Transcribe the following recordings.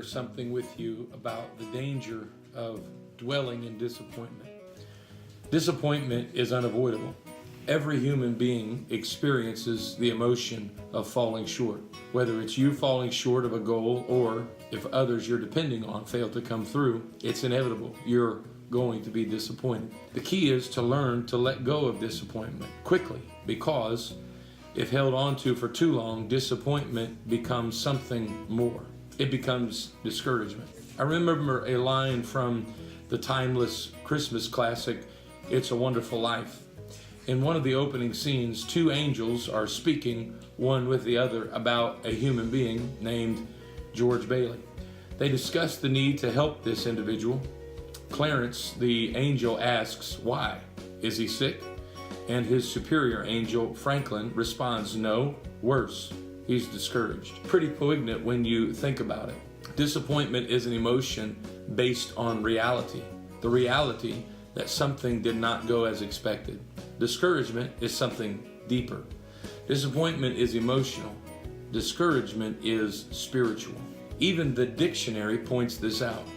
share something with you about the danger of dwelling in disappointment. Disappointment is unavoidable. Every human being experiences the emotion of falling short. Whether it's you falling short of a goal or if others you're depending on fail to come through, it's inevitable. You're going to be disappointed. The key is to learn to let go of disappointment quickly, because if held on to for too long, disappointment becomes something more. It becomes discouragement. I remember a line from the timeless Christmas classic, It's a Wonderful Life. In one of the opening scenes, two angels are speaking one with the other about a human being named George Bailey. They discuss the need to help this individual. Clarence, the angel, asks, "Why? Is he sick?" And his superior angel, Franklin, responds, "No, worse. He's discouraged." Pretty poignant when you think about it. Disappointment is an emotion based on reality. The reality that something did not go as expected. Discouragement is something deeper. Disappointment is emotional. Discouragement is spiritual. Even the dictionary points this out.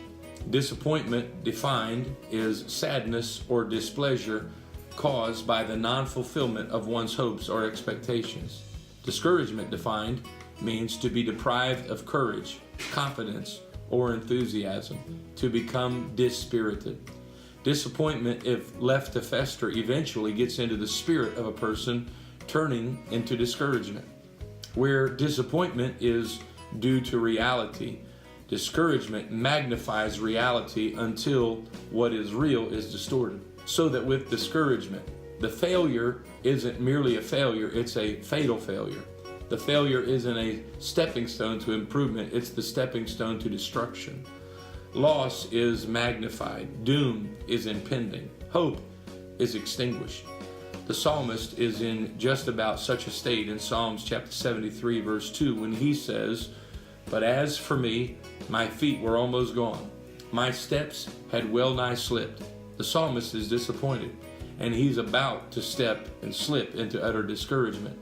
Disappointment, defined, is sadness or displeasure caused by the non-fulfillment of one's hopes or expectations. Discouragement, defined, means to be deprived of courage, confidence, or enthusiasm, to become dispirited. Disappointment, if left to fester, eventually gets into the spirit of a person, turning into discouragement. Where disappointment is due to reality, discouragement magnifies reality until what is real is distorted. So that with discouragement, the failure isn't merely a failure, it's a fatal failure. The failure isn't a stepping stone to improvement, it's the stepping stone to destruction. Loss is magnified, doom is impending, hope is extinguished. The psalmist is in just about such a state in Psalms chapter 73 verse 2 when he says, "But as for me, my feet were almost gone. My steps had well nigh slipped." The psalmist is disappointed, and he's about to step and slip into utter discouragement.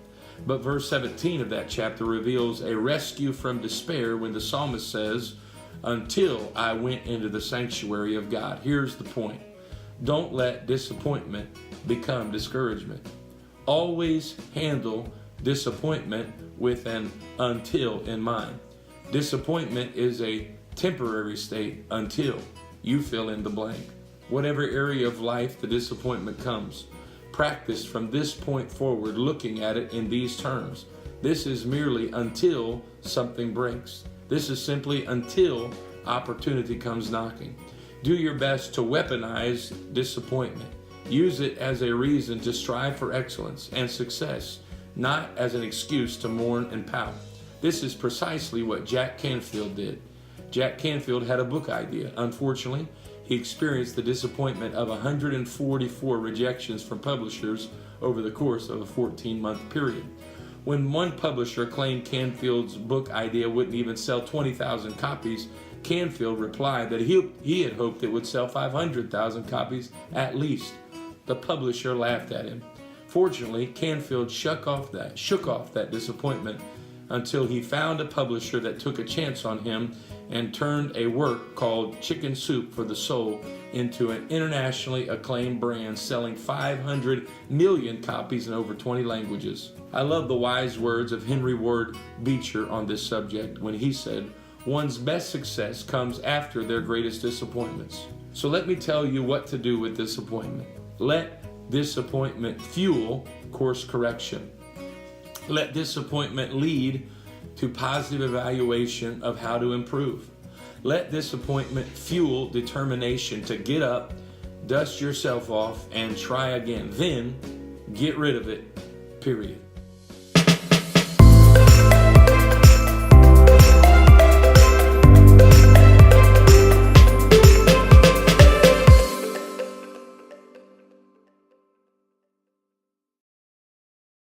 But verse 17 of that chapter reveals a rescue from despair when the psalmist says, "Until I went into the sanctuary of God." Here's the point. Don't let disappointment become discouragement. Always handle disappointment with an until in mind. Disappointment is a temporary state until you fill in the blank. Whatever area of life the disappointment comes, practice from this point forward looking at it in these terms. This is merely until something breaks. This is simply until opportunity comes knocking. Do your best to weaponize disappointment. Use it as a reason to strive for excellence and success, not as an excuse to mourn and pout. This is precisely what Jack Canfield did. Jack Canfield had a book idea. Unfortunately, he experienced the disappointment of 144 rejections from publishers over the course of a 14-month period. When one publisher claimed Canfield's book idea wouldn't even sell 20,000 copies, Canfield replied that he had hoped it would sell 500,000 copies at least. The publisher laughed at him. Fortunately, Canfield shook off that disappointment until he found a publisher that took a chance on him and turned a work called Chicken Soup for the Soul into an internationally acclaimed brand selling 500 million copies in over 20 languages. I love the wise words of Henry Ward Beecher on this subject when he said, "One's best success comes after their greatest disappointments." So let me tell you what to do with disappointment. Let disappointment fuel course correction. Let disappointment lead to positive evaluation of how to improve. Let disappointment fuel determination to get up, dust yourself off, and try again. Then get rid of it, period.